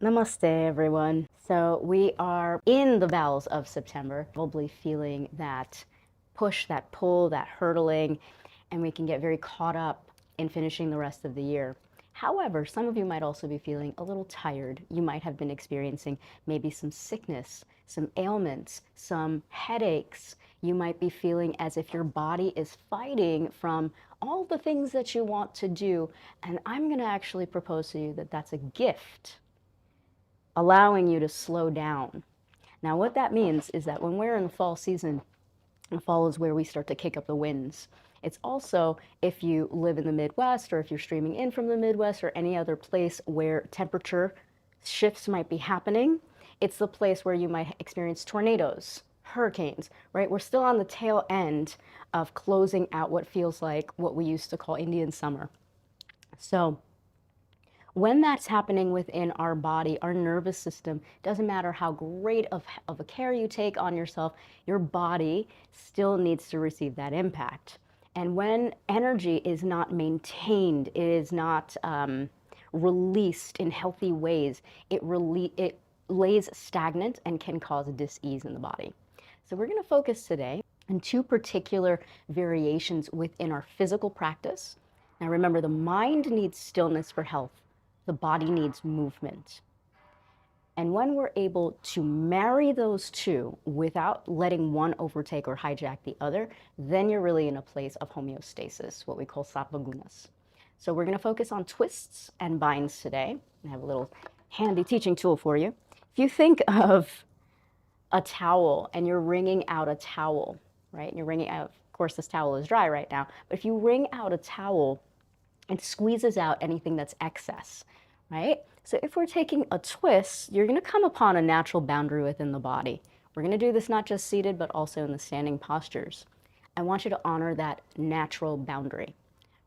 Namaste, everyone. So we are in the bowels of September, probably feeling that push, that pull, that hurdling, and we can get very caught up in finishing the rest of the year. However, some of you might also be feeling a little tired. You might have been experiencing maybe some sickness, some ailments, some headaches. You might be feeling as if your body is fighting from all the things that you want to do. And I'm going to actually propose to you that that's a gift, allowing you to slow down. Now, what that means is that when we're in the fall season, the fall is where we start to kick up the winds. It's also, if you live in the Midwest or if you're streaming in from the Midwest or any other place where temperature shifts might be happening, it's the place where you might experience tornadoes, hurricanes, right? We're still on the tail end of closing out what feels like what we used to call Indian summer. So when that's happening within our body, our nervous system, doesn't matter how great of a care you take on yourself, your body still needs to receive that impact. And when energy is not maintained, it is not released in healthy ways, it lays stagnant and can cause dis-ease in the body. So we're going to focus today on two particular variations within our physical practice. Now remember, the mind needs stillness for health. The body needs movement. And when we're able to marry those two without letting one overtake or hijack the other, then you're really in a place of homeostasis, what we call sattva gunas. So we're going to focus on twists and binds today. I have a little handy teaching tool for you. If you think of a towel and you're wringing out a towel, right? And you're wringing out, of course, this towel is dry right now, but if you wring out a towel, it squeezes out anything that's excess, right? So if we're taking a twist, you're going to come upon a natural boundary within the body. We're going to do this not just seated, but also in the standing postures. I want you to honor that natural boundary.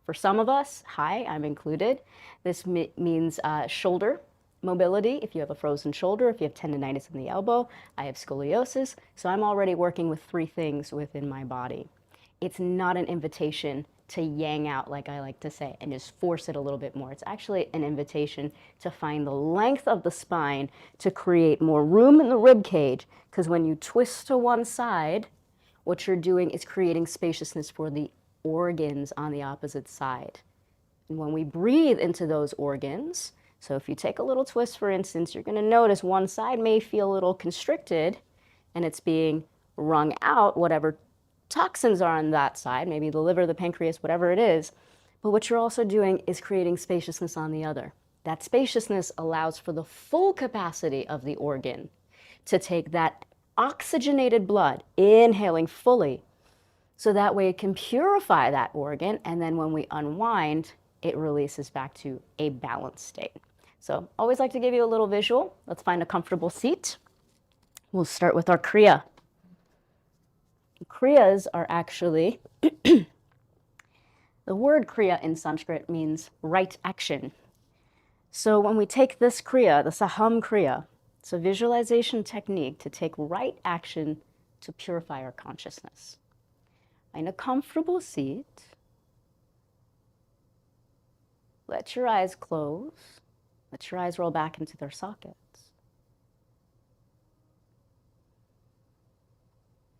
For some of us, hi, I'm included, this means shoulder mobility. If you have a frozen shoulder, if you have tendonitis in the elbow, I have scoliosis. So I'm already working with three things within my body. It's not an invitation to yang out, like I like to say, and just force it a little bit more. It's actually an invitation to find the length of the spine to create more room in the rib cage, because when you twist to one side, what you're doing is creating spaciousness for the organs on the opposite side. And when we breathe into those organs, so if you take a little twist, for instance, you're going to notice one side may feel a little constricted, and it's being wrung out, whatever toxins are on that side, maybe the liver, the pancreas, whatever it is. But what you're also doing is creating spaciousness on the other. That spaciousness allows for the full capacity of the organ to take that oxygenated blood, inhaling fully, so that way it can purify that organ, and then when we unwind, it releases back to a balanced state. So always like to give you a little visual. Let's find a comfortable seat. We'll start with our Kriya. Kriyas are actually, the word Kriya in Sanskrit means right action. So when we take this Kriya, the Saham Kriya, it's a visualization technique to take right action to purify our consciousness. Find a comfortable seat. Let your eyes close. Let your eyes roll back into their sockets.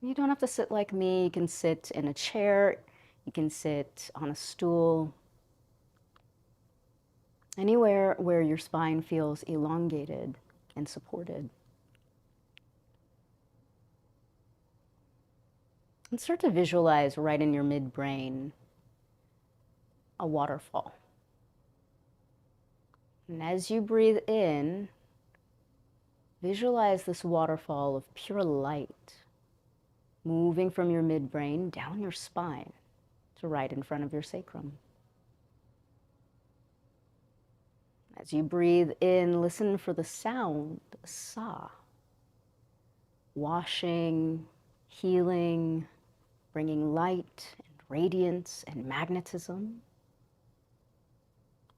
You don't have to sit like me. You can sit in a chair. You can sit on a stool. Anywhere where your spine feels elongated and supported. And start to visualize right in your midbrain a waterfall. And as you breathe in, visualize this waterfall of pure light moving from your midbrain down your spine to right in front of your sacrum. As you breathe in, listen for the sound, sa, washing, healing, bringing light and radiance and magnetism.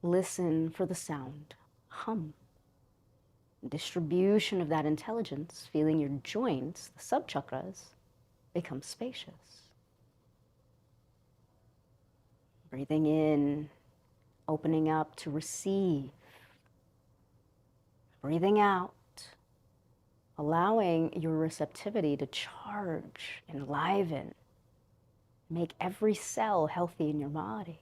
Listen for the sound, hum, distribution of that intelligence, feeling your joints, the subchakras, become spacious. Breathing in, opening up to receive. Breathing out, allowing your receptivity to charge, enliven, make every cell healthy in your body.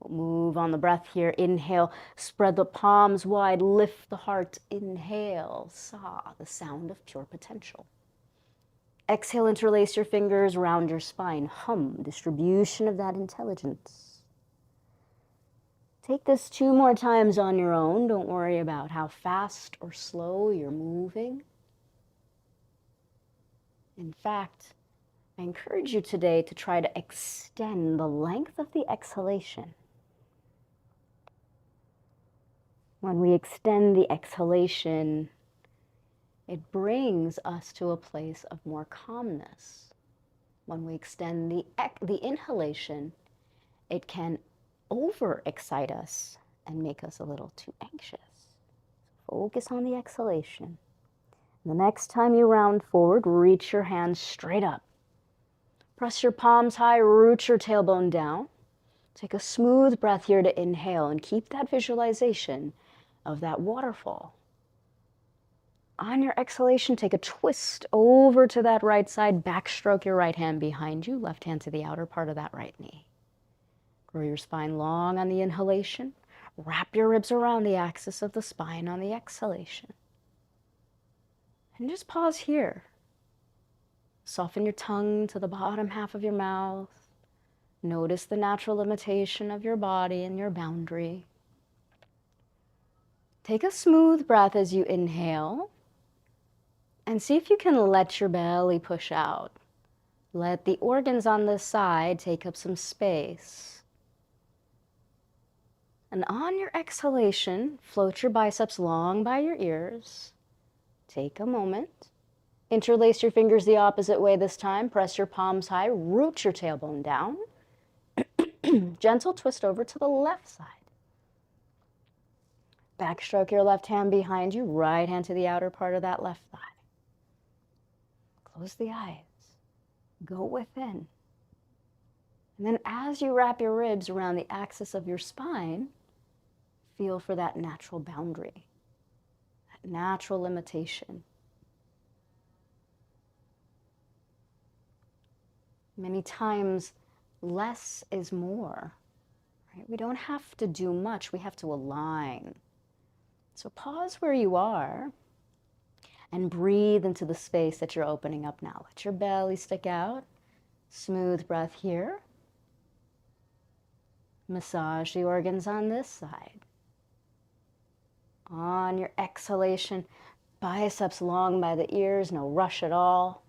We'll move on the breath here. Inhale, spread the palms wide, lift the heart. Inhale, sa, the sound of pure potential. Exhale, interlace your fingers around your spine. Hum, distribution of that intelligence. Take this 2 more times on your own. Don't worry about how fast or slow you're moving. In fact, I encourage you today to try to extend the length of the exhalation. When we extend the exhalation, it brings us to a place of more calmness. When we extend the inhalation, it can overexcite us and make us a little too anxious. Focus on the exhalation. The next time you round forward, reach your hands straight up. Press your palms high, root your tailbone down. Take a smooth breath here to inhale and keep that visualization of that waterfall. On your exhalation, take a twist over to that right side, backstroke your right hand behind you, left hand to the outer part of that right knee. Grow your spine long on the inhalation. Wrap your ribs around the axis of the spine on the exhalation. And just pause here. Soften your tongue to the bottom half of your mouth. Notice the natural limitation of your body and your boundary. Take a smooth breath as you inhale and see if you can let your belly push out. Let the organs on this side take up some space. And on your exhalation, float your biceps long by your ears. Take a moment. Interlace your fingers the opposite way this time. Press your palms high, root your tailbone down. Gentle twist over to the left side. Backstroke your left hand behind you, right hand to the outer part of that left thigh. Close the eyes. Go within. And then as you wrap your ribs around the axis of your spine, feel for that natural boundary, that natural limitation. Many times, less is more. Right? We don't have to do much. We have to align. So pause where you are and breathe into the space that you're opening up now. Let your belly stick out. Smooth breath here. Massage the organs on this side. On your exhalation, biceps long by the ears, no rush at all.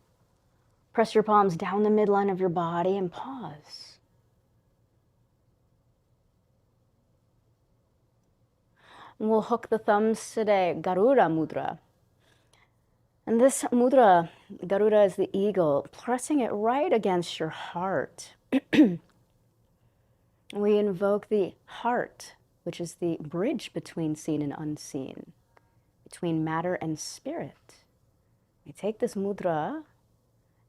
Press your palms down the midline of your body and pause. And we'll hook the thumbs today, garuda mudra. And this mudra, garuda is the eagle, pressing it right against your heart. We invoke the heart, which is the bridge between seen and unseen, between matter and spirit. We take this mudra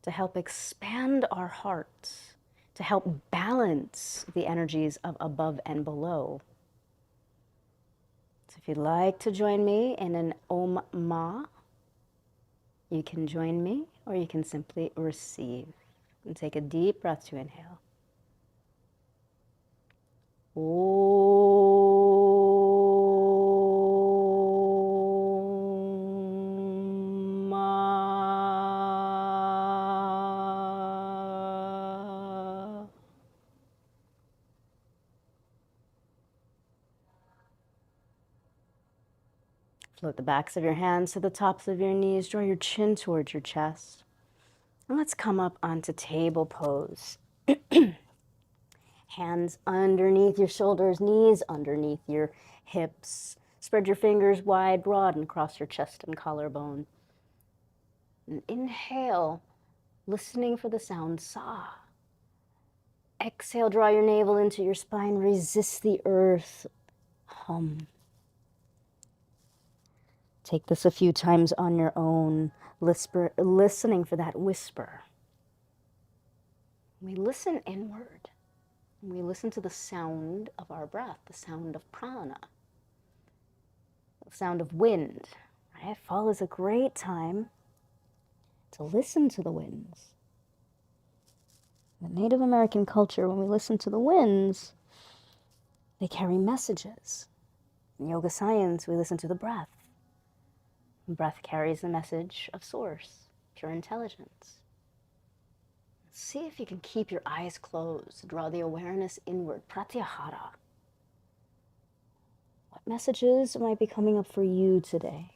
to help expand our hearts, to help balance the energies of above and below. So if you'd like to join me in an Om Ma, you can join me, or you can simply receive. And take a deep breath to inhale. Om Ma. Float the backs of your hands to the tops of your knees. Draw your chin towards your chest. And let's come up onto table pose. Hands underneath your shoulders, knees underneath your hips. Spread your fingers wide, broad, and across your chest and collarbone. And inhale, listening for the sound sa. Exhale, draw your navel into your spine, resist the earth, hum. Take this a few times on your own, listening for that whisper. We listen inward. We listen to the sound of our breath, the sound of prana. sound of wind. Right? Fall is a great time to listen to the winds. In the Native American culture, when we listen to the winds, they carry messages. In yoga science, we listen to the breath. The breath carries the message of source, pure intelligence. See if you can keep your eyes closed. Draw the awareness inward, pratyahara. What messages might be coming up for you today?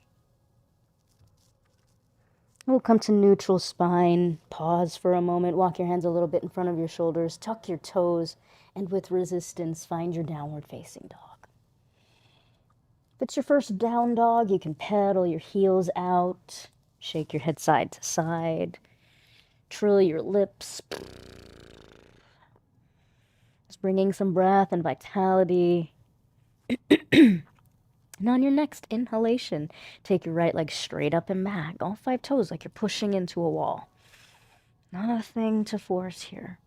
We'll come to neutral spine. Pause for a moment. Walk your hands a little bit in front of your shoulders. Tuck your toes. And with resistance, find your downward facing dog. If it's your first down dog, you can pedal your heels out. Shake your head side to side. Trill your lips. Just bringing some breath and vitality. And on your next inhalation, take your right leg straight up and back, all 5 toes like you're pushing into a wall. Not a thing to force here.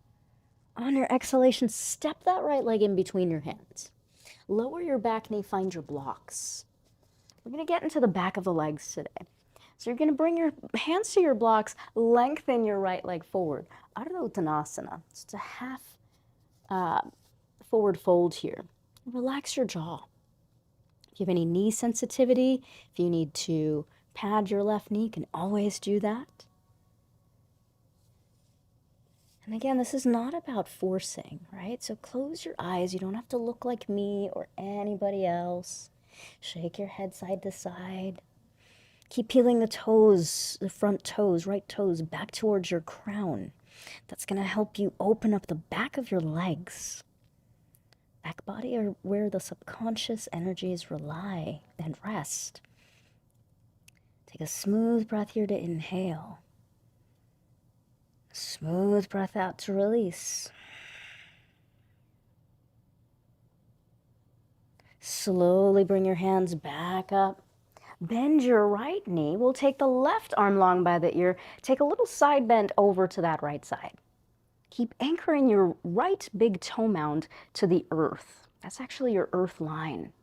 On your exhalation, step that right leg in between your hands. Lower your back knee, find your blocks. We're going to get into the back of the legs today. So you're going to bring your hands to your blocks, lengthen your right leg forward. Ardha Uttanasana. It's a half forward fold here. Relax your jaw. If you have any knee sensitivity, if you need to pad your left knee, you can always do that. And again, this is not about forcing, right? So close your eyes. You don't have to look like me or anybody else. Shake your head side to side. Keep peeling the toes, the front toes, right toes, back towards your crown. That's going to help you open up the back of your legs. Back body are where the subconscious energies rely and rest. Take a smooth breath here to inhale. Smooth breath out to release. Slowly bring your hands back up. Bend your right knee. We'll take the left arm long by the ear. Take a little side bend over to that right side. Keep anchoring your right big toe mound to the earth. That's actually your earth line.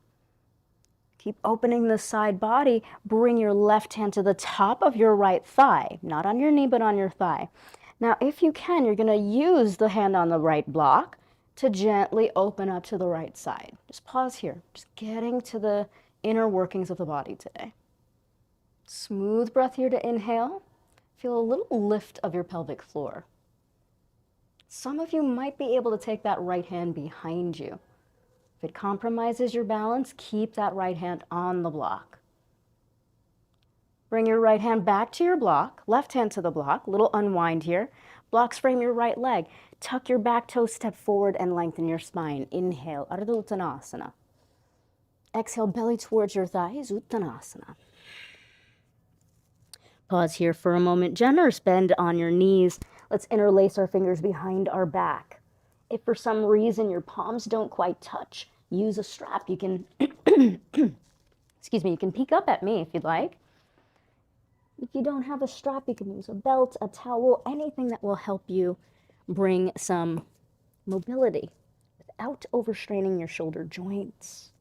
Keep opening the side body. Bring your left hand to the top of your right thigh. Not on your knee, but on your thigh. Now, if you can, you're going to use the hand on the right block to gently open up to the right side. Just pause here. Just getting to the inner workings of the body today. Smooth breath here to inhale. Feel a little lift of your pelvic floor. Some of you might be able to take that right hand behind you. If it compromises your balance, keep that right hand on the block. Bring your right hand back to your block, left hand to the block, little unwind here. Blocks frame your right leg. Tuck your back toe, step forward and lengthen your spine. Inhale, Ardha Uttanasana. Exhale, belly towards your thighs, Uttanasana. Pause here for a moment. Generous bend on your knees. Let's interlace our fingers behind our back. If for some reason your palms don't quite touch, use a strap. You can, excuse me, you can peek up at me if you'd like. If you don't have a strap, you can use a belt, a towel, anything that will help you bring some mobility without overstraining your shoulder joints.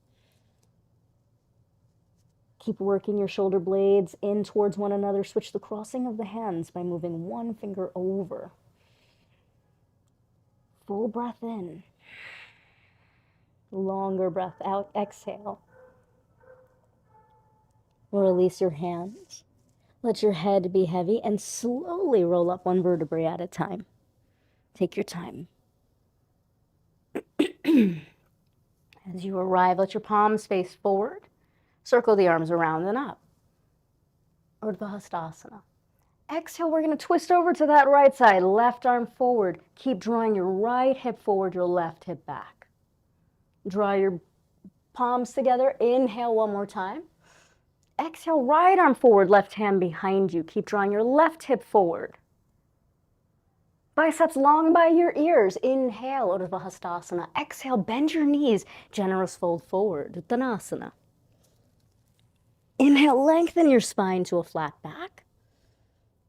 Keep working your shoulder blades in towards one another. Switch the crossing of the hands by moving one finger over. Full breath in. Longer breath out. Exhale. Release your hands. Let your head be heavy and slowly roll up one vertebrae at a time. Take your time. As you arrive, let your palms face forward. Circle the arms around and up. Urdhva Hastasana. Exhale, we're going to twist over to that right side. Left arm forward. Keep drawing your right hip forward, your left hip back. Draw your palms together. Inhale one more time. Exhale, right arm forward, left hand behind you. Keep drawing your left hip forward. Biceps long by your ears. Inhale, Urdhva Hastasana. Exhale, bend your knees. Generous fold forward, Uttanasana. Inhale, lengthen your spine to a flat back.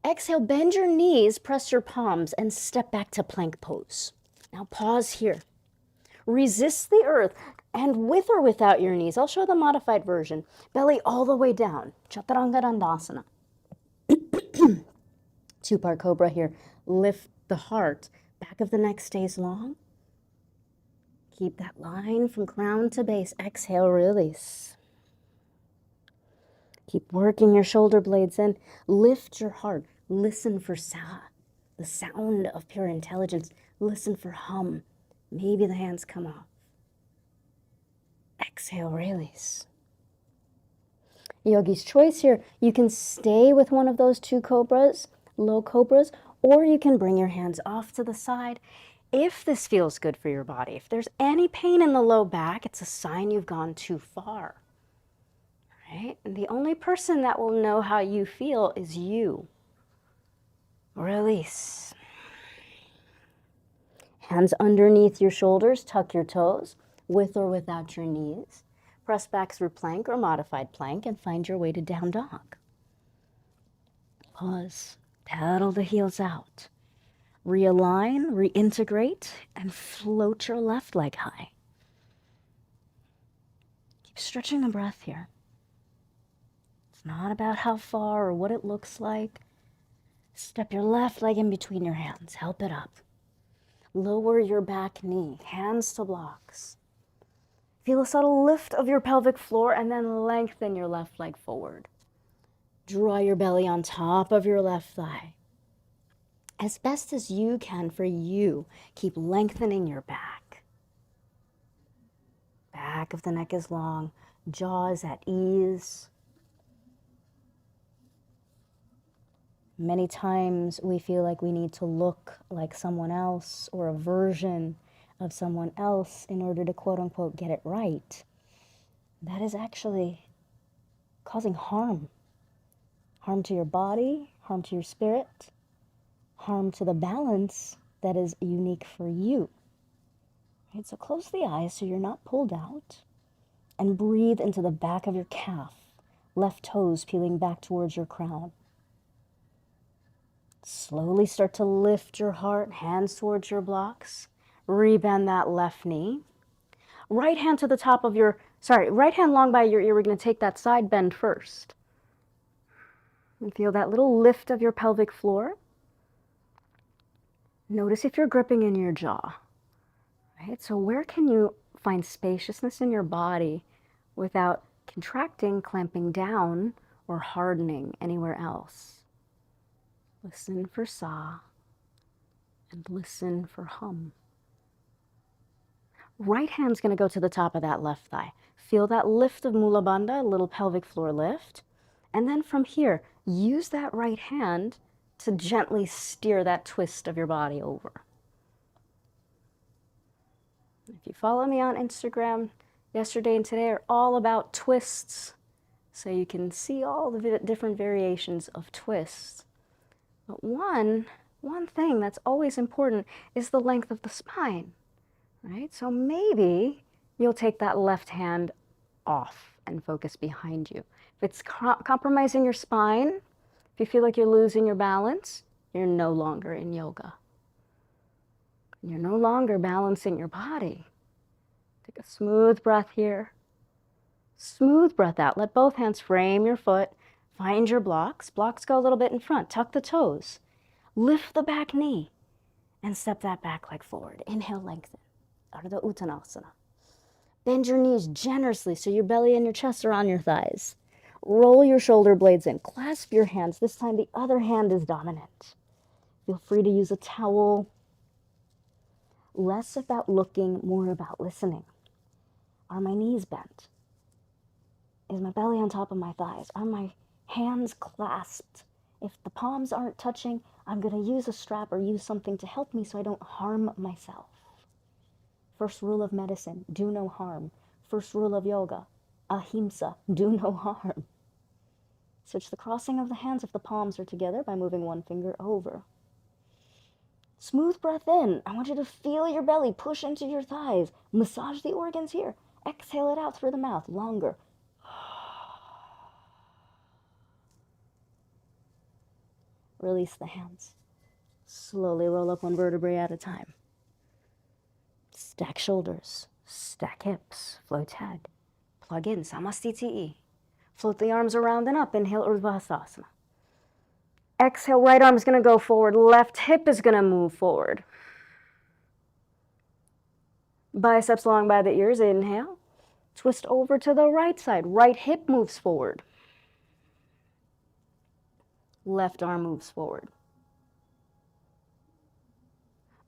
Exhale, bend your knees, press your palms, and step back to plank pose. Now pause here. Resist the earth. And with or without your knees, I'll show the modified version. Belly all the way down. Chaturanga Dandasana. Two-part cobra here. Lift the heart. Back of the neck stays long. Keep that line from crown to base. Exhale, release. Keep working your shoulder blades in. Lift your heart. Listen for sa, the sound of pure intelligence. Listen for hum. Maybe the hands come off. Exhale, release. Yogi's choice here. You can stay with one of those two cobras, low cobras, or you can bring your hands off to the side. If this feels good for your body, if there's any pain in the low back, it's a sign you've gone too far. Right? And the only person that will know how you feel is you. Release. Hands underneath your shoulders, tuck your toes, with or without your knees. Press back through plank or modified plank and find your way to down dog. Pause, paddle the heels out. Realign, reintegrate, and float your left leg high. Keep stretching the breath here. It's not about how far or what it looks like. Step your left leg in between your hands. Help it up. Lower your back knee, hands to blocks. Feel a subtle lift of your pelvic floor and then lengthen your left leg forward. Draw your belly on top of your left thigh. As best as you can for you, keep lengthening your back. Back of the neck is long, jaws at ease. Many times we feel like we need to look like someone else or a version of someone else in order to quote unquote get it right. That is actually causing harm. Harm to your body, harm to your spirit, harm to the balance that is unique for you. Right, so close the eyes so you're not pulled out and breathe into the back of your calf, left toes peeling back towards your crown. Slowly start to lift your heart, hands towards your blocks. Rebend that left knee. Right hand to the top of your, right hand long by your ear. We're going to take that side bend first. And feel that little lift of your pelvic floor. Notice if you're gripping in your jaw. Right? So where can you find spaciousness in your body without contracting, clamping down, or hardening anywhere else? Listen for sa and listen for hum. Right hand's going to go to the top of that left thigh. Feel that lift of Mula Bandha, a little pelvic floor lift. And then from here, use that right hand to gently steer that twist of your body over. If you follow me on Instagram, yesterday and today are all about twists. So you can see all the different variations of twists. But one thing that's always important is the length of the spine. Right? So maybe you'll take that left hand off and focus behind you. If it's compromising your spine, if you feel like you're losing your balance, you're no longer in yoga. You're no longer balancing your body. Take a smooth breath here. Smooth breath out. Let both hands frame your foot. Find your blocks. Blocks go a little bit in front. Tuck the toes. Lift the back knee and step that back leg forward. Inhale, lengthen. Ardha Uttanasana. Bend your knees generously so your belly and your chest are on your thighs. Roll your shoulder blades in. Clasp your hands. This time the other hand is dominant. Feel free to use a towel. Less about looking, more about listening. Are my knees bent? Is my belly on top of my thighs? Are my hands clasped? If the palms aren't touching, I'm going to use a strap or use something to help me so I don't harm myself. First rule of medicine, do no harm. First rule of yoga, ahimsa, do no harm. Switch the crossing of the hands if the palms are together by moving one finger over. Smooth breath in. I want you to feel your belly push into your thighs. Massage the organs here. Exhale it out through the mouth, longer. Release the hands. Slowly roll up one vertebrae at a time. Stack shoulders. Stack hips, float head. Plug in, samastiti. Float the arms around and up. Inhale, urdhva. Exhale, right arm is going to go forward. Left hip is going to move forward. Biceps long by the ears. Inhale. Twist over to the right side. Right hip moves forward. Left arm moves forward.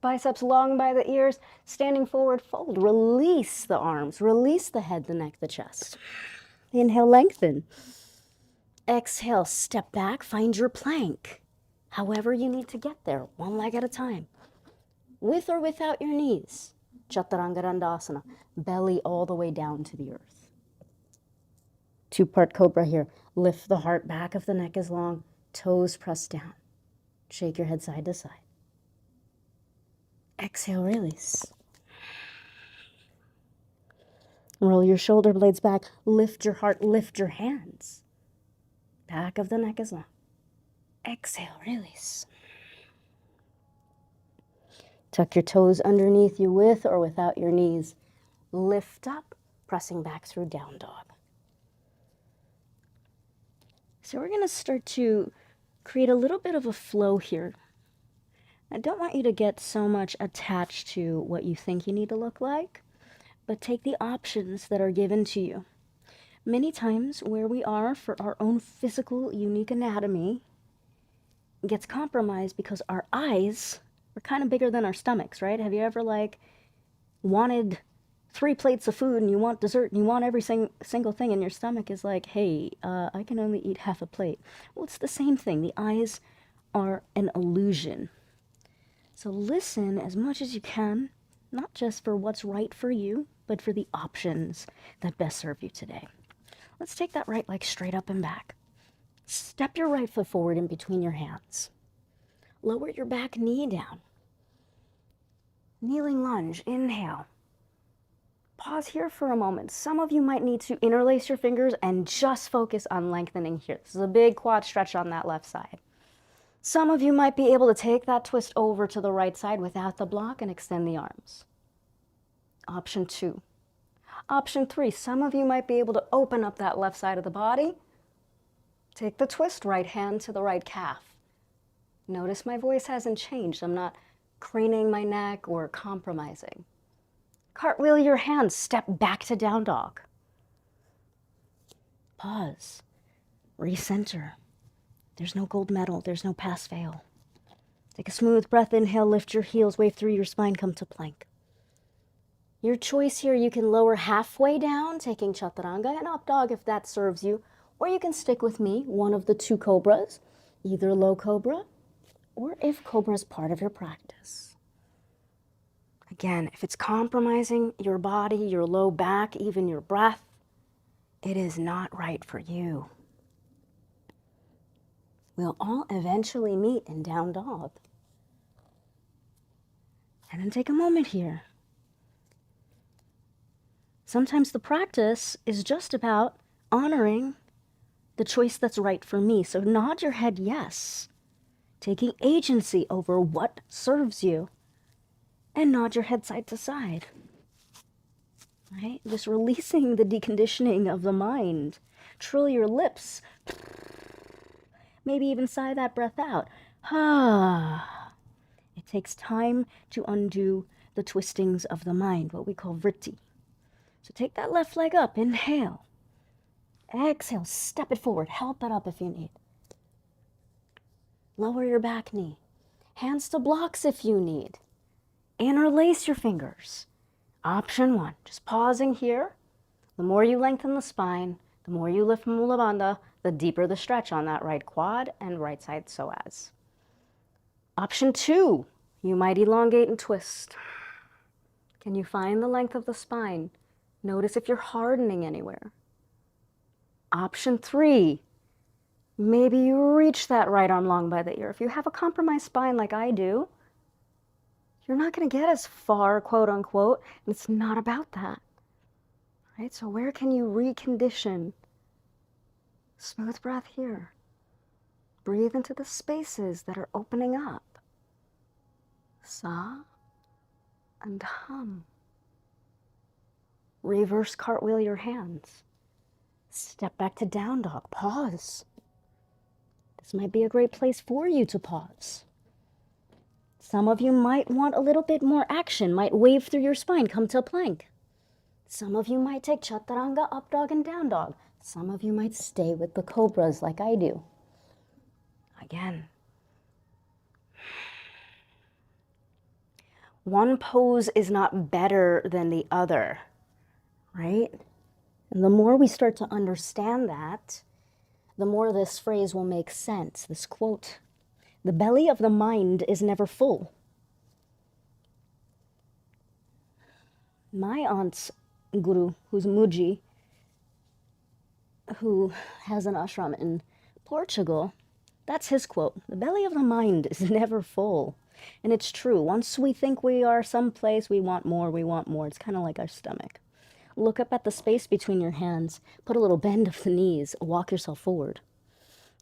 Biceps long by the ears. Standing forward, fold. Release the arms. Release the head, the neck, the chest. Inhale, lengthen. Exhale, step back. Find your plank. However you need to get there, one leg at a time. With or without your knees. Chaturanga Dandasana. Belly all the way down to the earth. Two-part cobra here. Lift the heart, back of the neck is long. Toes press down. Shake your head side to side. Exhale, release. Roll your shoulder blades back. Lift your heart, lift your hands. Back of the neck is long. Exhale, release. Tuck your toes underneath you with or without your knees. Lift up, pressing back through down dog. So we're going to start to create a little bit of a flow here. I don't want you to get so much attached to what you think you need to look like, but take the options that are given to you. Many times where we are for our own physical, unique anatomy gets compromised because our eyes are kind of bigger than our stomachs, right? Have you ever wanted 3 plates of food and you want dessert and you want every single thing and your stomach is like, hey, I can only eat half a plate. Well, it's the same thing. The eyes are an illusion. So listen as much as you can, not just for what's right for you, but for the options that best serve you today. Let's take that right leg straight up and back. Step your right foot forward in between your hands. Lower your back knee down. Kneeling lunge, inhale. Pause here for a moment. Some of you might need to interlace your fingers and just focus on lengthening here. This is a big quad stretch on that left side. Some of you might be able to take that twist over to the right side without the block and extend the arms. Option 2. Option 3, some of you might be able to open up that left side of the body. Take the twist, right hand to the right calf. Notice my voice hasn't changed. I'm not craning my neck or compromising. Cartwheel your hands, step back to down dog. Pause, recenter. There's no gold medal, there's no pass fail. Take a smooth breath, inhale, lift your heels, wave through your spine, come to plank. Your choice here, you can lower halfway down, taking chaturanga and up dog if that serves you, or you can stick with me, one of the 2 cobras, either low cobra, or if cobra is part of your practice. Again, if it's compromising your body, your low back, even your breath, it is not right for you. We'll all eventually meet in down dog. And then take a moment here. Sometimes the practice is just about honoring the choice that's right for me. So nod your head yes, taking agency over what serves you, and nod your head side to side. Right? Just releasing the deconditioning of the mind. Trill your lips. Maybe even sigh that breath out. It takes time to undo the twistings of the mind, what we call vritti. So take that left leg up, inhale. Exhale, step it forward, help it up if you need. Lower your back knee. Hands to blocks if you need. Interlace your fingers. Option 1, just pausing here. The more you lengthen the spine, the more you lift Mula Bandha, the deeper the stretch on that right quad and right side psoas. Option 2, you might elongate and twist. Can you find the length of the spine? Notice if you're hardening anywhere. Option 3, maybe you reach that right arm long by the ear. If you have a compromised spine like I do, you're not going to get as far, quote unquote, and it's not about that. Right? So where can you recondition? Smooth breath here. Breathe into the spaces that are opening up. Sa and hum. Reverse cartwheel your hands. Step back to down dog. Pause. This might be a great place for you to pause. Some of you might want a little bit more action, might wave through your spine, come to a plank. Some of you might take chaturanga, up dog and down dog. Some of you might stay with the cobras like I do. Again. One pose is not better than the other, right? And the more we start to understand that, the more this phrase will make sense, this quote. The belly of the mind is never full. My aunt's guru, who's Muji, who has an ashram in Portugal, that's his quote. The belly of the mind is never full. And it's true. Once we think we are someplace, we want more, we want more. It's kind of like our stomach. Look up at the space between your hands. Put a little bend of the knees. Walk yourself forward.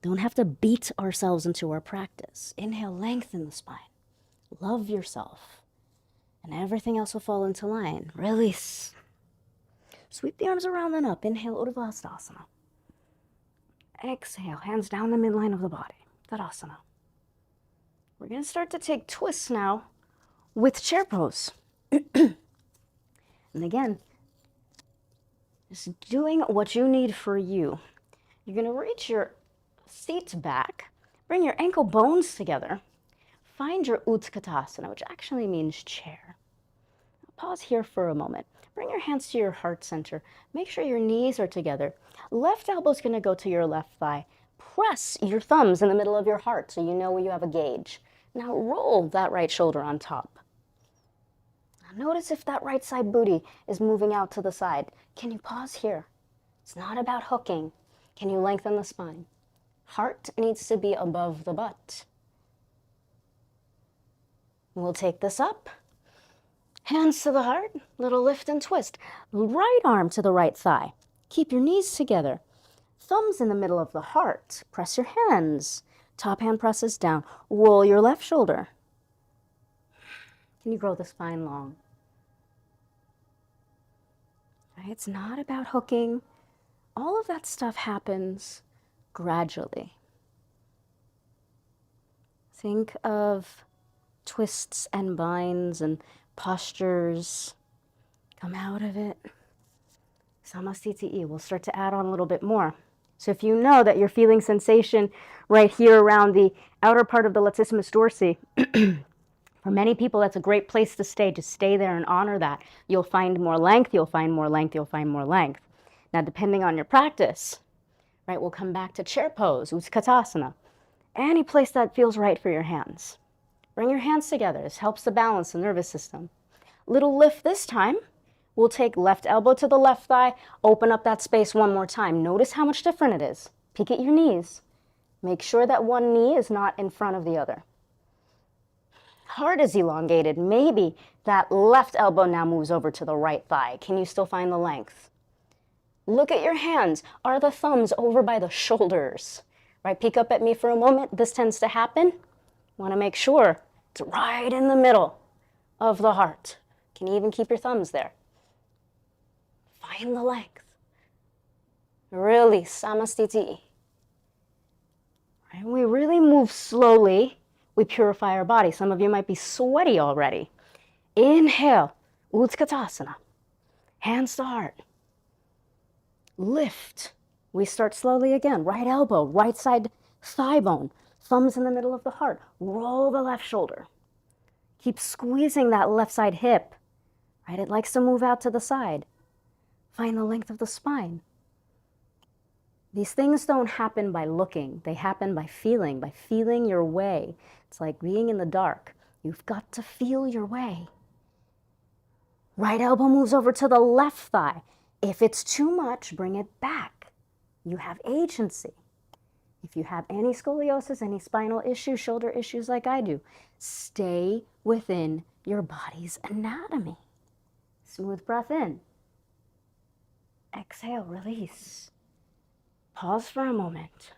Don't have to beat ourselves into our practice. Inhale, lengthen the spine. Love yourself. And everything else will fall into line. Release. Sweep the arms around and up. Inhale, Urdhva Hastasana. Exhale, hands down the midline of the body. Tadasana. We're going to start to take twists now with chair pose. And again, just doing what you need for you. You're going to reach your seat back, bring your ankle bones together, find your Utkatasana, which actually means chair. Pause here for a moment. Bring your hands to your heart center. Make sure your knees are together. Left elbow's going to go to your left thigh. Press your thumbs in the middle of your heart so you know where you have a gauge. Now roll that right shoulder on top. Now notice if that right side booty is moving out to the side. Can you pause here? It's not about hooking. Can you lengthen the spine? Heart needs to be above the butt. We'll take this up. Hands to the heart, little lift and twist. Right arm to the right thigh. Keep your knees together. Thumbs in the middle of the heart. Press your hands. Top hand presses down. Roll your left shoulder. Can you grow the spine long? Right? It's not about hooking. All of that stuff happens gradually. Think of twists and binds and postures. Come out of it. Samastiti. We'll start to add on a little bit more. So if you know that you're feeling sensation right here around the outer part of the latissimus dorsi, for many people, that's a great place to stay. Just stay there and honor that. You'll find more length, you'll find more length, you'll find more length. Now, depending on your practice, right, we'll come back to chair pose, Utkatasana. Any place that feels right for your hands. Bring your hands together. This helps to balance the nervous system. Little lift this time. We'll take left elbow to the left thigh, open up that space one more time. Notice how much different it is. Peek at your knees. Make sure that one knee is not in front of the other. Heart is elongated. Maybe that left elbow now moves over to the right thigh. Can you still find the length? Look at your hands. Are the thumbs over by the shoulders? Right, peek up at me for a moment. This tends to happen. Want to make sure it's right in the middle of the heart. Can you even keep your thumbs there? Find the length. Release, samastiti. Right, we really move slowly. We purify our body. Some of you might be sweaty already. Inhale, Utkatasana. Hands to heart. Lift. We start slowly again. Right elbow, right side thigh bone. Thumbs in the middle of the heart. Roll the left shoulder. Keep squeezing that left side hip. Right? It likes to move out to the side. Find the length of the spine. These things don't happen by looking. They happen by feeling your way. It's like being in the dark. You've got to feel your way. Right elbow moves over to the left thigh. If it's too much, bring it back. You have agency. If you have any scoliosis, any spinal issues, shoulder issues like I do, stay within your body's anatomy. Smooth breath in. Exhale, release. Pause for a moment.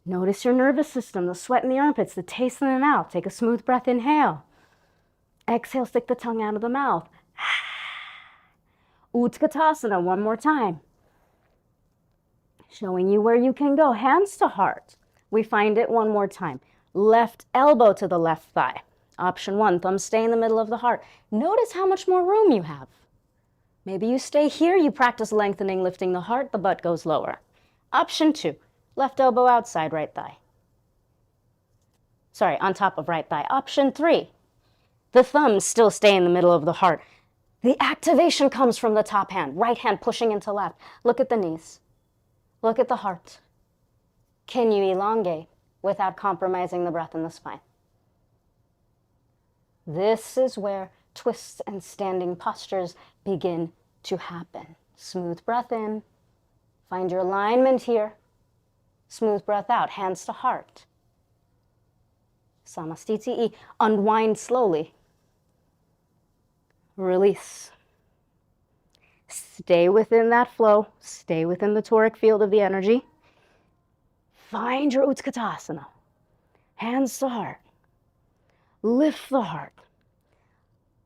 Notice your nervous system, the sweat in the armpits, the taste in the mouth. Take a smooth breath, inhale. Exhale, stick the tongue out of the mouth. 𝗩𝗃𝗀𝘊𝗃, one more time. Showing you where you can go. Hands to heart. We find it one more time. Left elbow to the left thigh. Option 1, thumbs stay in the middle of the heart. Notice how much more room you have. Maybe you stay here, you practice lengthening, lifting the heart, the butt goes lower. Option 2, left elbow outside right thigh. Sorry, on top of right thigh. Option 3, the thumbs still stay in the middle of the heart. The activation comes from the top hand, right hand pushing into left. Look at the knees. Look at the heart. Can you elongate without compromising the breath in the spine? This is where twists and standing postures begin to happen. Smooth breath in. Find your alignment here. Smooth breath out, hands to heart. Samastiti. Unwind slowly. Release. Stay within that flow. Stay within the toric field of the energy. Find your 𝗩𝗃𝗀𝘊𝗃. Hands to heart. Lift the heart.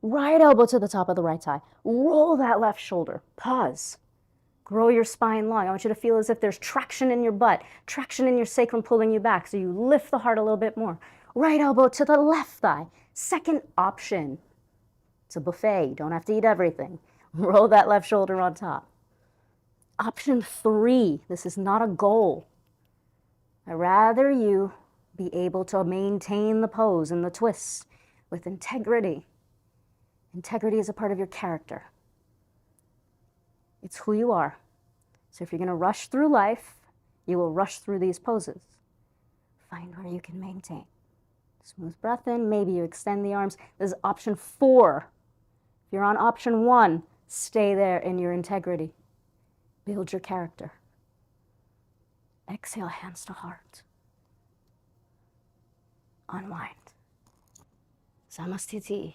Right elbow to the top of the right thigh. Roll that left shoulder. Pause. Grow your spine long. I want you to feel as if there's traction in your butt, traction in your sacrum pulling you back, so you lift the heart a little bit more. Right elbow to the left thigh. Second option. It's a buffet. You don't have to eat everything. Roll that left shoulder on top. Option 3. This is not a goal. I'd rather you be able to maintain the pose and the twists with integrity. Integrity is a part of your character. It's who you are. So if you're going to rush through life, you will rush through these poses. Find where you can maintain. Smooth breath in. Maybe you extend the arms. This is option 4. If you're on option 1, stay there in your integrity. Build your character. Exhale, hands to heart. Unwind. Samastiti.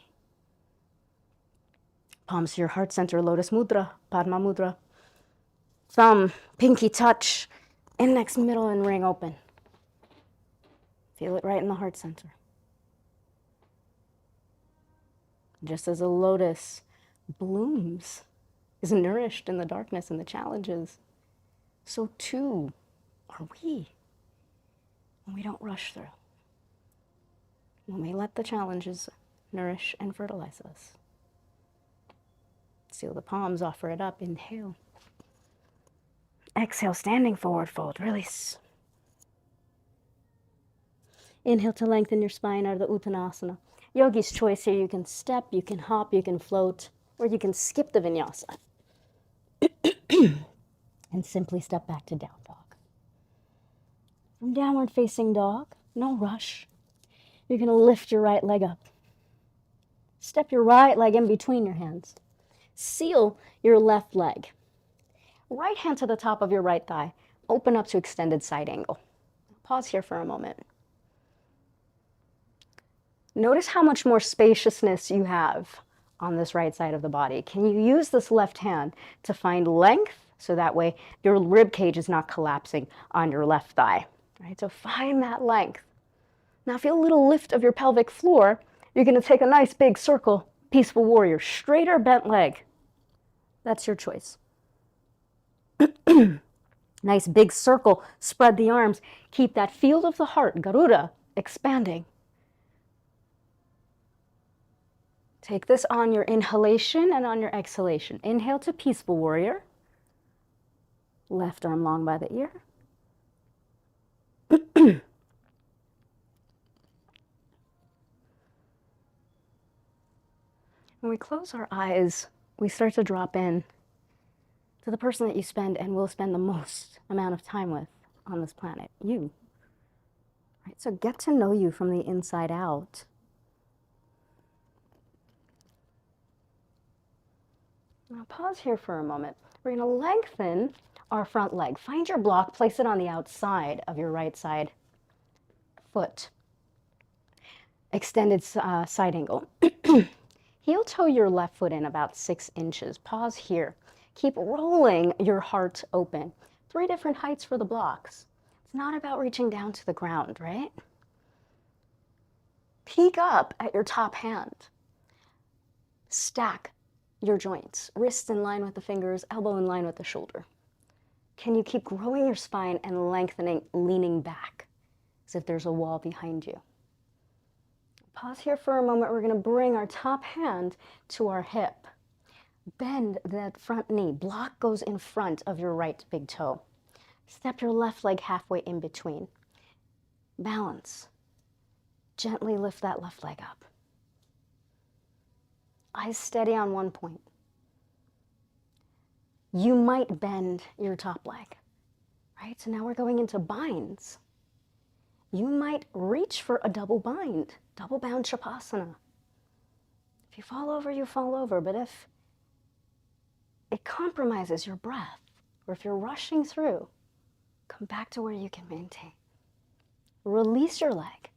Palms to your heart center, lotus mudra, padma mudra. Thumb, pinky touch, index, middle, and ring open. Feel it right in the heart center. Just as a lotus blooms, is nourished in the darkness and the challenges, so too are we when we don't rush through. When we let the challenges nourish and fertilize us. Seal the palms, offer it up, inhale. Exhale, standing forward fold, release. Inhale to lengthen your spine out of the Uttanasana. Yogi's choice here, you can step, you can hop, you can float, or you can skip the vinyasa. And simply step back to down dog. From downward facing dog, no rush. You're going to lift your right leg up. Step your right leg in between your hands. Seal your left leg. Right hand to the top of your right thigh. Open up to extended side angle. Pause here for a moment. Notice how much more spaciousness you have on this right side of the body. Can you use this left hand to find length so that way your rib cage is not collapsing on your left thigh? Right? So find that length. Now feel a little lift of your pelvic floor. You're going to take a nice big circle, peaceful warrior, straight or bent leg. That's your choice. Nice big circle, spread the arms. Keep that field of the heart, garuda, expanding. Take this on your inhalation and on your exhalation. Inhale to peaceful warrior. Left arm long by the ear. When we close our eyes, we start to drop in to the person that you spend and will spend the most amount of time with on this planet, you. Right? So get to know you from the inside out. Now pause here for a moment. We're going to lengthen our front leg. Find your block, place it on the outside of your right side foot. Extended side angle. Heel toe your left foot in about 6 inches. Pause here. Keep rolling your heart open. 3 different heights for the blocks. It's not about reaching down to the ground, right? Peek up at your top hand. Stack your joints? Wrists in line with the fingers, elbow in line with the shoulder. Can you keep growing your spine and lengthening, leaning back as if there's a wall behind you? Pause here for a moment. We're going to bring our top hand to our hip. Bend that front knee. Block goes in front of your right big toe. Step your left leg halfway in between. Balance. Gently lift that left leg up. Eyes steady on one point. You might bend your top leg, right? So now we're going into binds. You might reach for a double bind, double bound shavasana. If you fall over, you fall over. But if it compromises your breath, or if you're rushing through, come back to where you can maintain. Release your leg.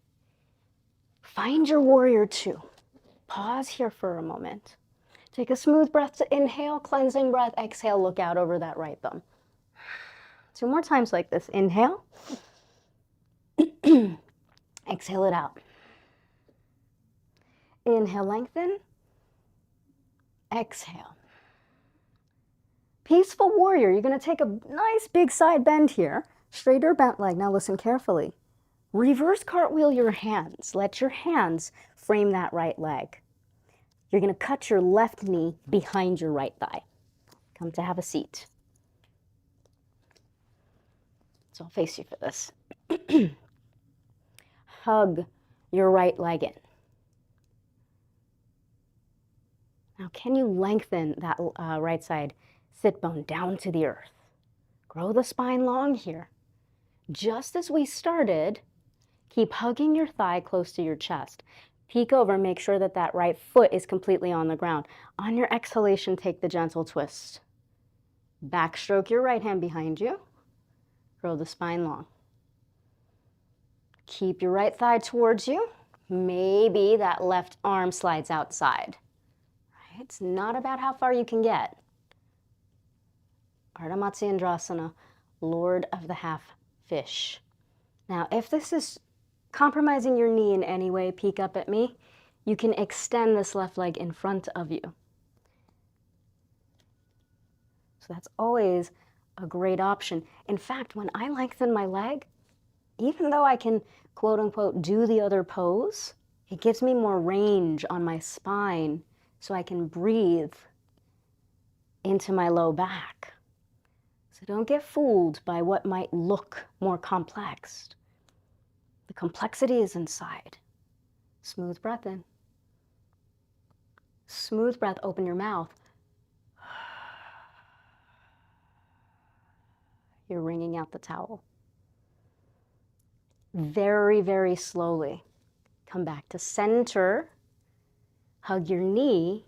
Find your warrior two. Pause here for a moment. Take a smooth breath to inhale, cleansing breath. Exhale, look out over that right thumb. 2 more times like this. Inhale. Exhale it out. Inhale, lengthen. Exhale. Peaceful warrior. You're going to take a nice big side bend here. Straight or bent leg. Now listen carefully. Reverse cartwheel your hands. Let your hands frame that right leg. You're going to cut your left knee behind your right thigh. Come to have a seat. So I'll face you for this. Hug your right leg in. Now can you lengthen that right side sit bone down to the earth? Grow the spine long here. Just as we started, keep hugging your thigh close to your chest. Peek over, make sure that that right foot is completely on the ground. On your exhalation, take the gentle twist. Backstroke your right hand behind you. Grow the spine long. Keep your right thigh towards you. Maybe that left arm slides outside. Right? It's not about how far you can get. Ardha Matsyendrasana, Lord of the Half Fish. Now, if this is compromising your knee in any way, peek up at me. You can extend this left leg in front of you. So that's always a great option. In fact, when I lengthen my leg, even though I can, quote unquote, do the other pose, it gives me more range on my spine so I can breathe into my low back. So don't get fooled by what might look more complex. The complexity is inside. Smooth breath in. Smooth breath, open your mouth. You're wringing out the towel. Very, very slowly. Come back to center. Hug your knee.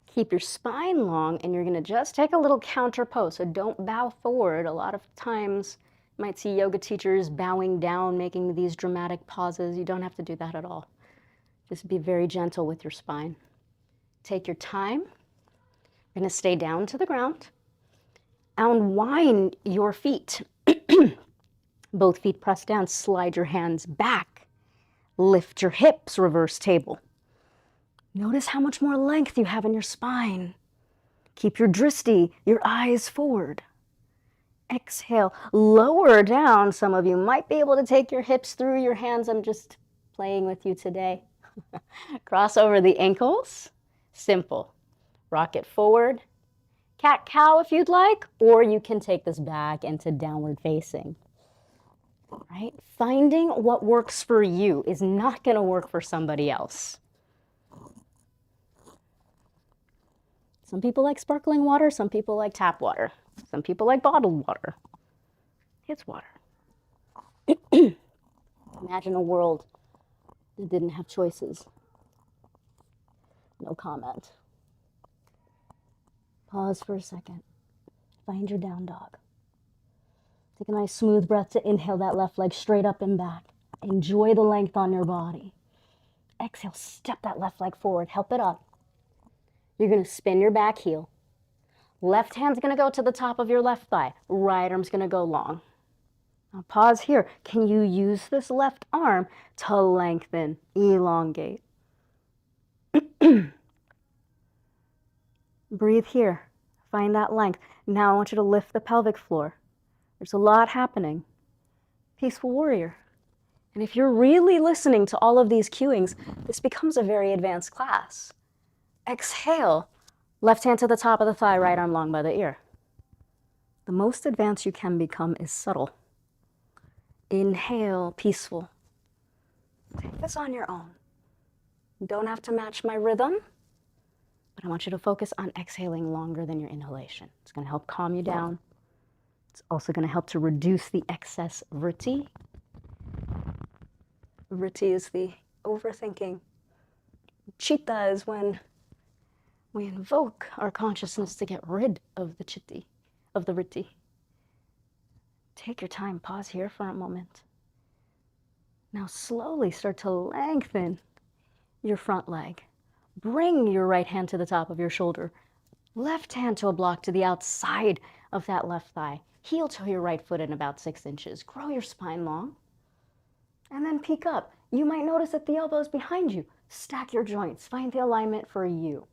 Keep your spine long, and you're going to just take a little counter pose. So don't bow forward. A lot of times you might see yoga teachers bowing down, making these dramatic pauses. You don't have to do that at all. Just be very gentle with your spine. Take your time. You're going to stay down to the ground. Unwind your feet. Both feet pressed down. Slide your hands back. Lift your hips, reverse table. Notice how much more length you have in your spine. Keep your drishti, your eyes forward. Exhale, lower down. Some of you might be able to take your hips through your hands. I'm just playing with you today. Cross over the ankles. Simple. Rock it forward. Cat-cow if you'd like, or you can take this back into downward facing. Right? Finding what works for you is not going to work for somebody else. Some people like sparkling water, some people like tap water, some people like bottled water. It's water. Imagine a world that didn't have choices. No comment. Pause for a second. Find your down dog. Take a nice smooth breath to inhale that left leg straight up and back. Enjoy the length on your body. Exhale, step that left leg forward, help it up. You're going to spin your back heel. Left hand's going to go to the top of your left thigh. Right arm's going to go long. Now pause here. Can you use this left arm to lengthen, elongate? Breathe here. Find that length. Now I want you to lift the pelvic floor. There's a lot happening. Peaceful warrior. And if you're really listening to all of these cueings, this becomes a very advanced class. Exhale. Left hand to the top of the thigh, right arm long by the ear. The most advanced you can become is subtle. Inhale, peaceful. Take this on your own. You don't have to match my rhythm, but I want you to focus on exhaling longer than your inhalation. It's going to help calm you down. It's also going to help to reduce the excess vritti. Vritti is the overthinking. Chitta is when we invoke our consciousness to get rid of the chitti, of the vritti. Take your time, pause here for a moment. Now slowly start to lengthen your front leg. Bring your right hand to the top of your shoulder. Left hand to a block to the outside of that left thigh. Heel toe your right foot in about 6 inches. Grow your spine long. And then peek up. You might notice that the elbow's behind you. Stack your joints. Find the alignment for you.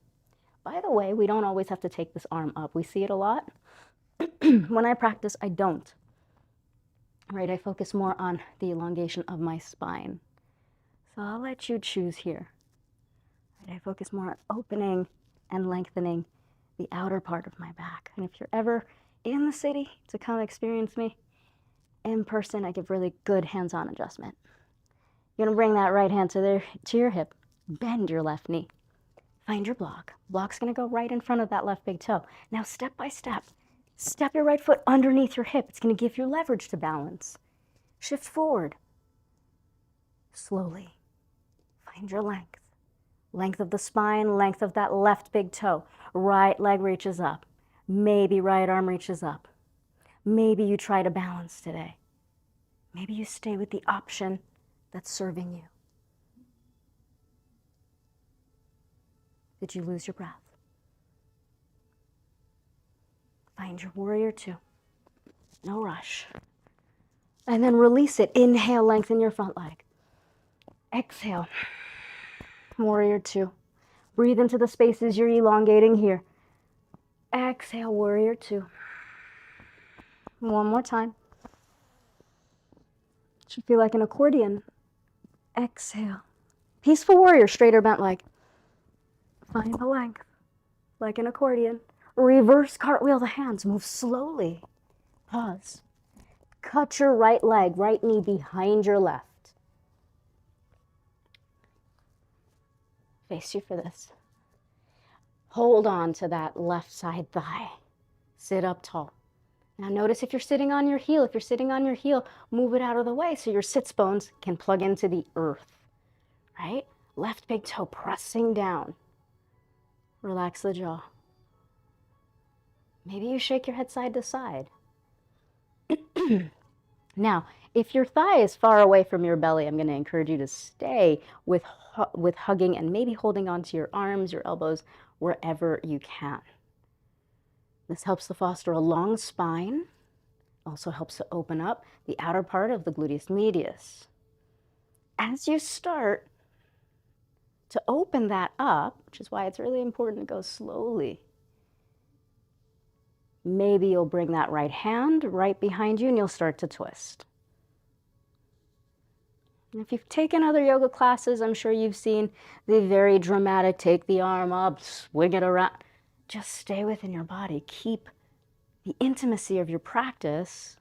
By the way, we don't always have to take this arm up. We see it a lot. When I practice, I don't. Right, I focus more on the elongation of my spine. So I'll let you choose here. Right, I focus more on opening and lengthening the outer part of my back. And if you're ever in the city to come experience me in person, I give really good hands-on adjustment. You're gonna bring that right hand to your hip, bend your left knee. Find your block. Block's gonna go right in front of that left big toe. Now step by step, step your right foot underneath your hip. It's gonna give you leverage to balance. Shift forward. Slowly. Find your length. Length of the spine, length of that left big toe. Right leg reaches up. Maybe right arm reaches up. Maybe you try to balance today. Maybe you stay with the option that's serving you. Did you lose your breath? Find your warrior two. No rush. And then release it. Inhale, lengthen your front leg. Exhale. Warrior two. Breathe into the spaces you're elongating here. Exhale, warrior two. One more time. Should feel like an accordion. Exhale. Peaceful warrior, straight or bent leg. Find the length, like an accordion. Reverse cartwheel the hands. Move slowly. Pause. Cut your right leg, right knee behind your left. Face you for this. Hold on to that left side thigh. Sit up tall. Now notice if you're sitting on your heel. If you're sitting on your heel, move it out of the way so your sits bones can plug into the earth, right? Left big toe pressing down. Relax the jaw. Maybe you shake your head side to side. Now, if your thigh is far away from your belly, I'm going to encourage you to stay with hugging and maybe holding onto your arms, your elbows, wherever you can. This helps to foster a long spine, also helps to open up the outer part of the gluteus medius. As you start to open that up, which is why it's really important to go slowly, maybe you'll bring that right hand right behind you and you'll start to twist. And if you've taken other yoga classes, I'm sure you've seen the very dramatic, take the arm up, swing it around. Just stay within your body. Keep the intimacy of your practice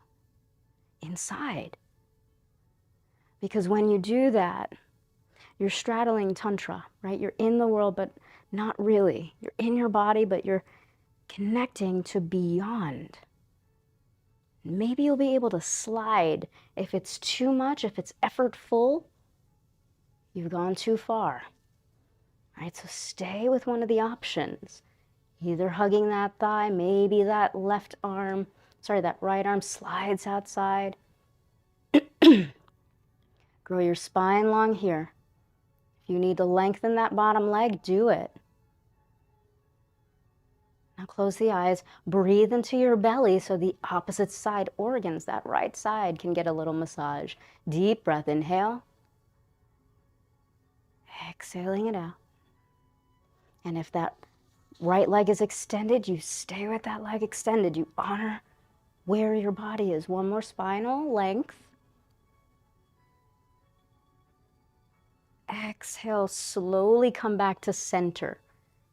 inside. Because when you do that, you're straddling tantra, right? You're in the world, but not really. You're in your body, but you're connecting to beyond. Maybe you'll be able to slide. If it's too much, if it's effortful, you've gone too far. All right, so stay with one of the options. Either hugging that thigh, maybe that that right arm slides outside. Grow your spine long here. If you need to lengthen that bottom leg, do it. Now close the eyes, breathe into your belly so the opposite side organs, that right side, can get a little massage. Deep breath, inhale. Exhaling it out. And if that Right leg is extended. You stay with that leg extended. You honor where your body is. One more spinal length. Exhale, slowly come back to center.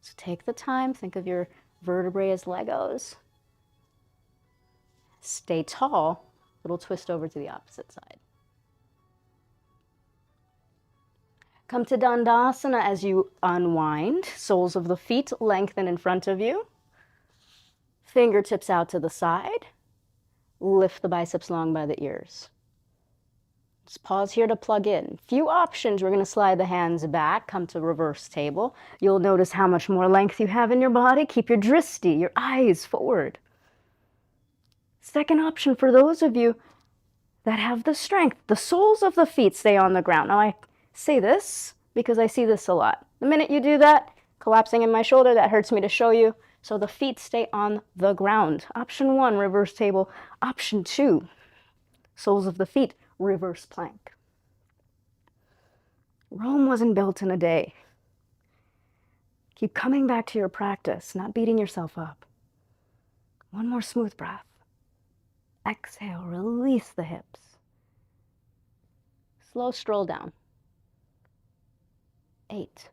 So take the time, think of your vertebrae as Legos. Stay tall, little twist over to the opposite side. Come to Dandasana as you unwind. Soles of the feet lengthen in front of you. Fingertips out to the side. Lift the biceps long by the ears. Just pause here to plug in. Few options. We're going to slide the hands back, come to reverse table. You'll notice how much more length you have in your body. Keep your dristi, your eyes forward. Second option for those of you that have the strength, the soles of the feet stay on the ground. Now I say this because I see this a lot. The minute you do that, collapsing in my shoulder, that hurts me to show you. So the feet stay on the ground. Option 1, reverse table. Option 2, soles of the feet, reverse plank. Rome wasn't built in a day. Keep coming back to your practice, not beating yourself up. One more smooth breath. Exhale, release the hips. Slow stroll down. 8,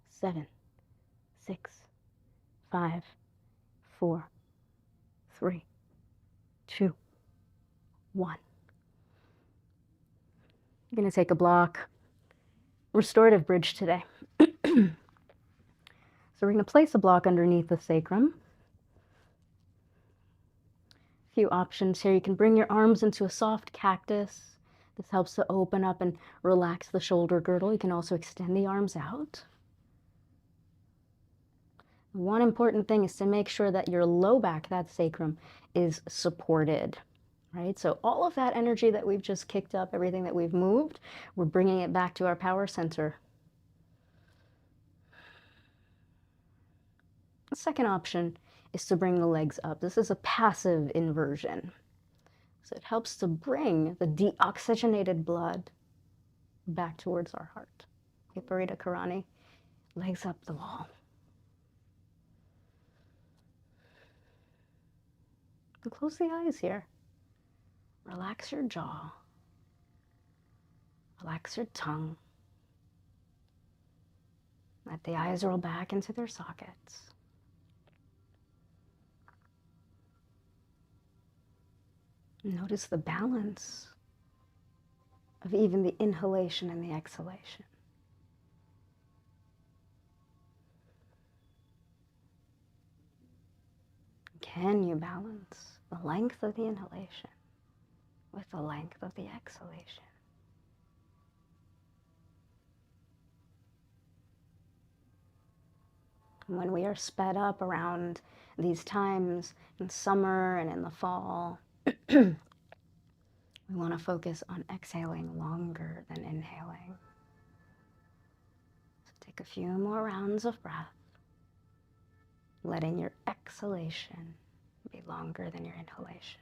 7, 6, 5, 4, 3, 2, 1. You're going to take a block. Restorative bridge today. So we're going to place a block underneath the sacrum. A few options here. You can bring your arms into a soft cactus. This helps to open up and relax the shoulder girdle. You can also extend the arms out. One important thing is to make sure that your low back, that sacrum, is supported, right? So all of that energy that we've just kicked up, everything that we've moved, we're bringing it back to our power center. The second option is to bring the legs up. This is a passive inversion. So it helps to bring the deoxygenated blood back towards our heart. Viparita, karani, legs up the wall. And close the eyes here. Relax your jaw. Relax your tongue. Let the eyes roll back into their sockets. Notice the balance of even the inhalation and the exhalation. Can you balance the length of the inhalation with the length of the exhalation? When we are sped up around these times in summer and in the fall, we want to focus on exhaling longer than inhaling. So take a few more rounds of breath, letting your exhalation be longer than your inhalation.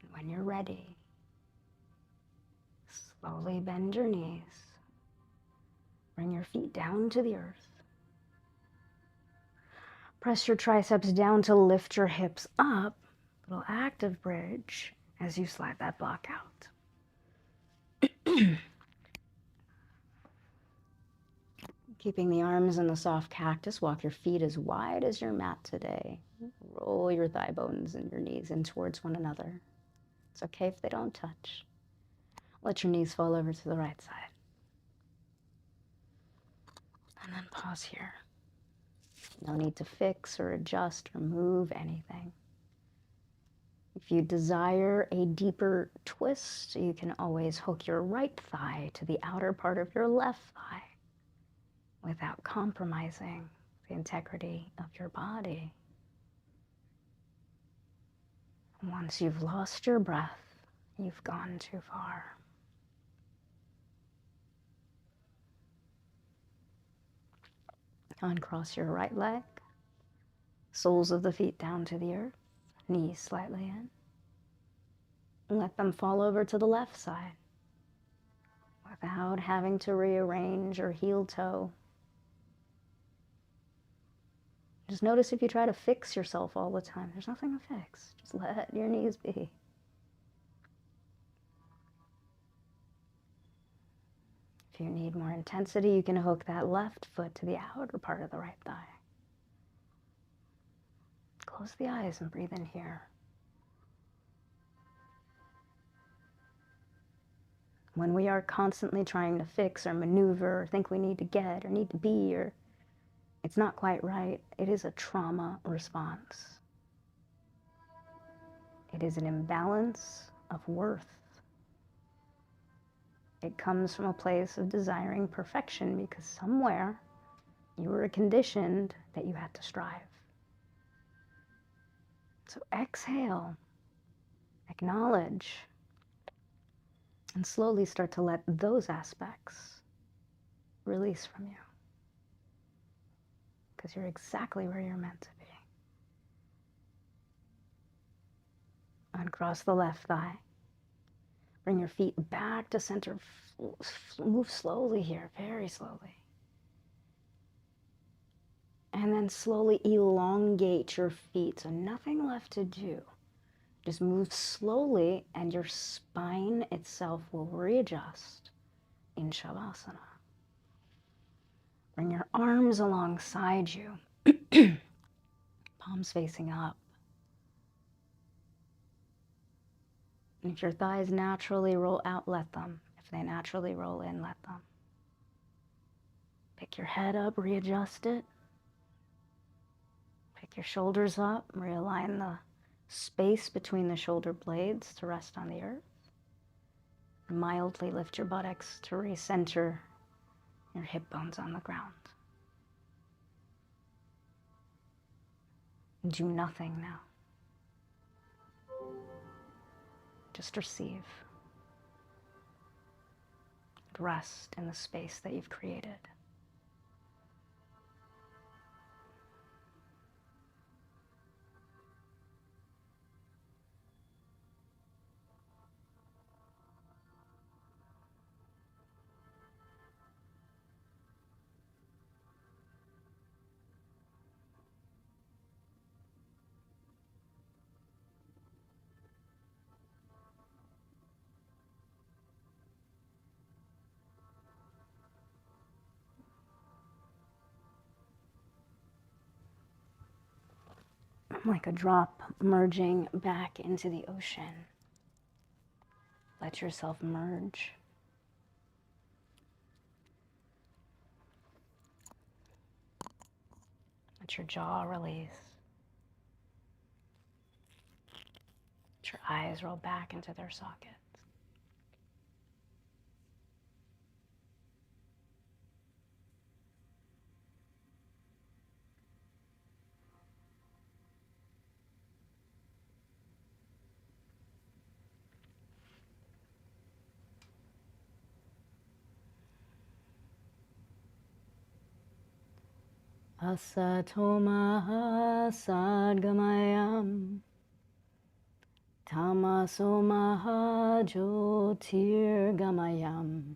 And when you're ready, slowly bend your knees. Bring your feet down to the earth. Press your triceps down to lift your hips up. Little active bridge as you slide that block out. Keeping the arms in the soft cactus, walk your feet as wide as your mat today. Roll your thigh bones and your knees in towards one another. It's okay if they don't touch. Let your knees fall over to the right side. And then pause here. No need to fix or adjust or move anything. If you desire a deeper twist, you can always hook your right thigh to the outer part of your left thigh without compromising the integrity of your body. Once you've lost your breath, you've gone too far. Uncross your right leg, soles of the feet down to the earth, knees slightly in. Let them fall over to the left side without having to rearrange or heel toe. Just notice if you try to fix yourself all the time. There's nothing to fix. Just let your knees be. If you need more intensity, you can hook that left foot to the outer part of the right thigh. Close the eyes and breathe in here. When we are constantly trying to fix or maneuver or think we need to get or need to be or it's not quite right, it is a trauma response. It is an imbalance of worth. It comes from a place of desiring perfection because somewhere you were conditioned that you had to strive. So exhale, acknowledge, and slowly start to let those aspects release from you. Because you're exactly where you're meant to be. Uncross the left thigh. Bring your feet back to center. Move slowly here, very slowly. And then slowly elongate your feet. So nothing left to do. Just move slowly and your spine itself will readjust in Shavasana. Bring your arms alongside you. Palms facing up. And if your thighs naturally roll out, let them. If they naturally roll in, let them. Pick your head up, readjust it. Pick your shoulders up, realign the space between the shoulder blades to rest on the earth. Mildly lift your buttocks to recenter your hip bones on the ground. Do nothing now. Just receive. Rest in the space that you've created. Like a drop merging back into the ocean. Let yourself merge. Let your jaw release. Let your eyes roll back into their sockets. Asatoma sadgamayam tamasoma jyotirgamayam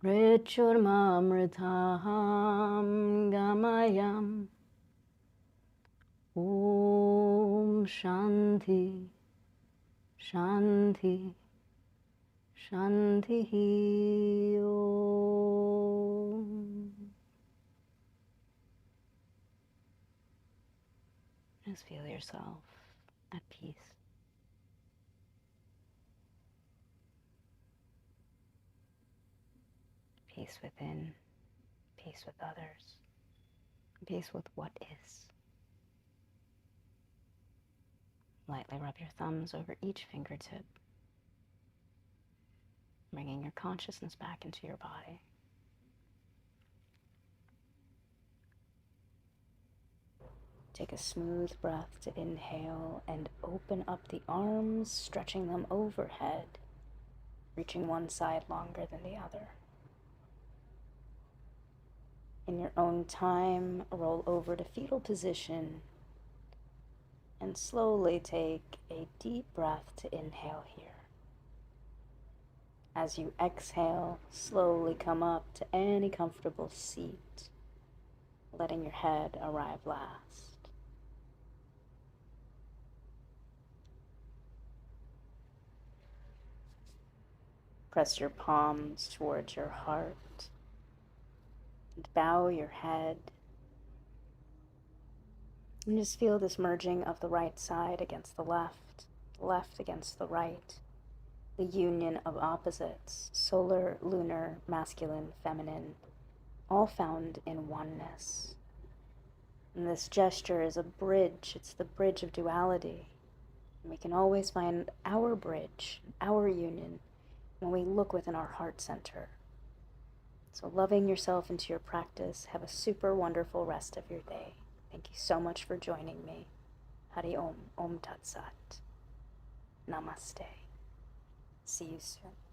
mrityurmamritaham gamayam. Om Shanti Shanti Shanti Om. Just feel yourself at peace. Peace within, peace with others, peace with what is. Lightly rub your thumbs over each fingertip, bringing your consciousness back into your body. Take a smooth breath to inhale and open up the arms, stretching them overhead, reaching one side longer than the other. In your own time, roll over to fetal position and slowly take a deep breath to inhale here. As you exhale, slowly come up to any comfortable seat, letting your head arrive last. Press your palms towards your heart and bow your head. And just feel this merging of the right side against the left against the right, the union of opposites, solar, lunar, masculine, feminine, all found in oneness. And this gesture is a bridge. It's the bridge of duality. And we can always find our bridge, our union, when we look within our heart center. So loving yourself into your practice, have a super wonderful rest of your day. Thank you so much for joining me. Hari Om, Om Tat Sat. Namaste. See you soon.